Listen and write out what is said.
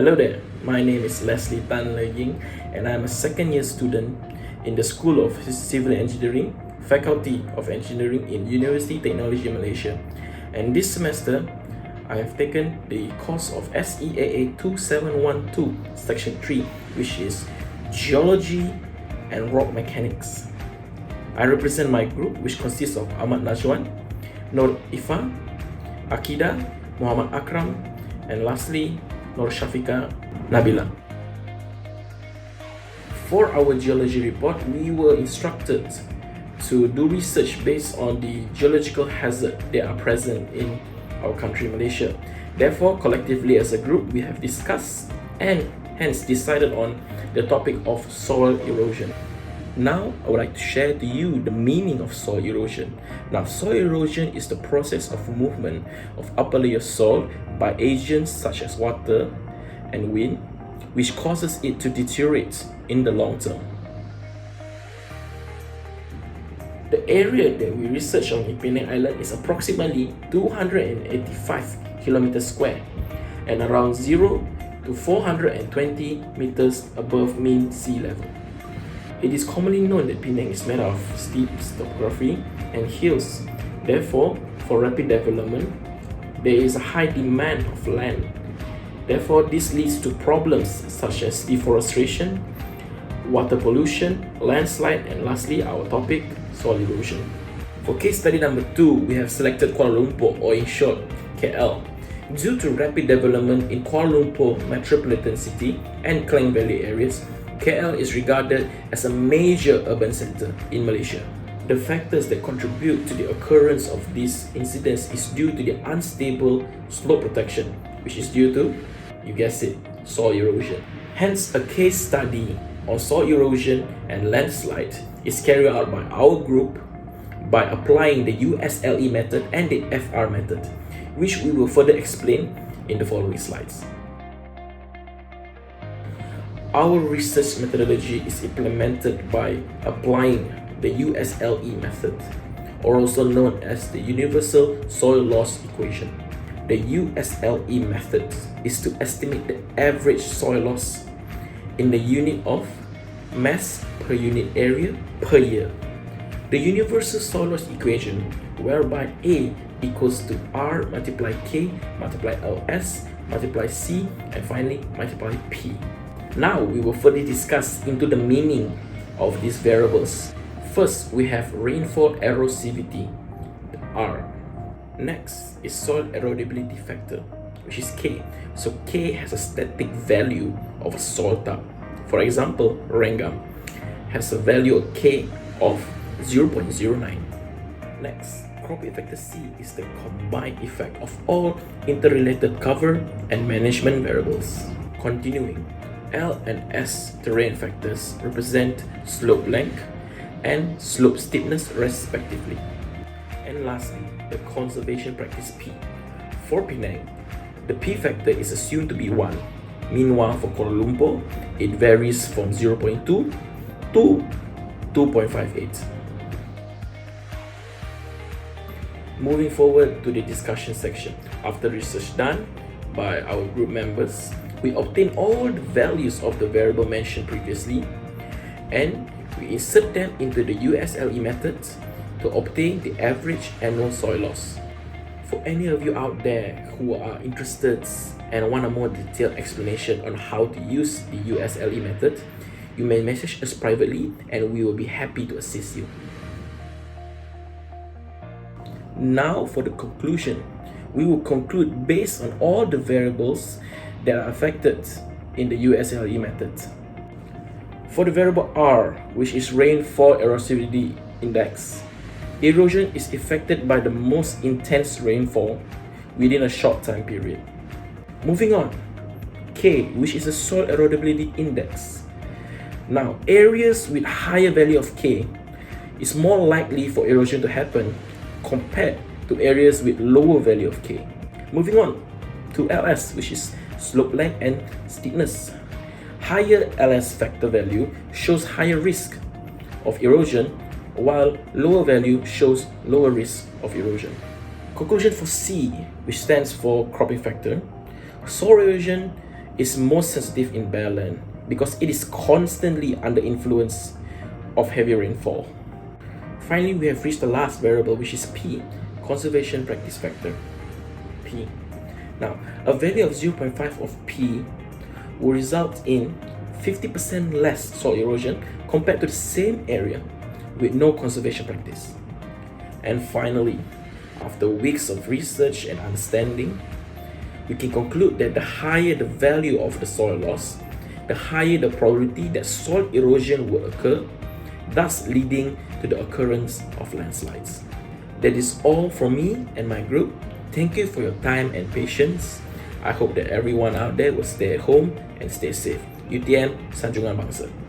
Hello there, my name is Leslie Tan Le Ying and I am a second year student in the School of Civil Engineering, Faculty of Engineering in University Technology Malaysia. And this semester, I have taken the course of SEAA2712 Section 3, which is Geology and Rock Mechanics. I represent my group, which consists of Ahmad Najwan, Nur Iffah, Aqidah, Muhammad Akram, and lastly, Nursyafiqah, Nabilah. For our geology report, we were instructed to do research based on the geological hazards that are present in our country, Malaysia. Therefore, collectively as a group, we have discussed and hence decided on the topic of soil erosion. Now, I would like to share to you the meaning of soil erosion. Now, soil erosion is the process of movement of upper layer soil by agents such as water and wind, which causes it to deteriorate in the long term. The area that we research on in Penang Island is approximately 285 kilometers square and around 0 to 420 meters above mean sea level. It is commonly known that Penang is made of steep topography and hills. Therefore, for rapid development, there is a high demand of land. Therefore, this leads to problems such as deforestation, water pollution, landslide, and lastly, our topic, soil erosion. For case study number 2, we have selected Kuala Lumpur, or in short, KL. Due to rapid development in Kuala Lumpur metropolitan city and Klang Valley areas, KL is regarded as a major urban center in Malaysia. The factors that contribute to the occurrence of these incidents is due to the unstable slope protection, which is due to, you guessed it, soil erosion. Hence, a case study on soil erosion and landslide is carried out by our group by applying the USLE method and the FR method, which we will further explain in the following slides. Our research methodology is implemented by applying the USLE method, or also known as the Universal Soil Loss Equation. The USLE method is to estimate the average soil loss in the unit of mass per unit area per year. The Universal Soil Loss Equation, whereby A equals to R multiply K multiply LS multiply C and finally multiply P. Now we will further discuss into the meaning of these variables. First, we have rainfall erosivity, R. Next is soil erodibility factor, which is K. So K has a static value of a soil type. For example, Rengam has a value of K of 0.09. Next, crop effect C is the combined effect of all interrelated cover and management variables. Continuing, L and S terrain factors represent slope length and slope steepness respectively. And lastly, the conservation practice P. For Penang, the P factor is assumed to be 1. Meanwhile, for Kuala Lumpur, it varies from 0.2 to 2.58. Moving forward to the discussion section. After research done by our group members, we obtain all the values of the variable mentioned previously and we insert them into the USLE method to obtain the average annual soil loss. For any of you out there who are interested and want a more detailed explanation on how to use the USLE method, you may message us privately and we will be happy to assist you. Now for the conclusion. We will conclude based on all the variables that are affected in the USLE method. For the variable R, which is rainfall erosivity index, erosion is affected by the most intense rainfall within a short time period. Moving on, K, which is the soil erodibility index. Now, areas with higher value of K is more likely for erosion to happen compared to areas with lower value of K. Moving on to LS, which is slope length and steepness. Higher LS factor value shows higher risk of erosion, while lower value shows lower risk of erosion. Conclusion for C, which stands for cropping factor. Soil erosion is most sensitive in bare land because it is constantly under influence of heavy rainfall. Finally, we have reached the last variable, which is P, conservation practice factor, P. Now, a value of 0.5 of P will result in 50% less soil erosion compared to the same area with no conservation practice. And finally, after weeks of research and understanding, we can conclude that the higher the value of the soil loss, the higher the probability that soil erosion will occur, thus leading to the occurrence of landslides. That is all from me and my group. Thank you for your time and patience. I hope that everyone out there will stay at home and stay safe. UTM Sanjungan Bangsa.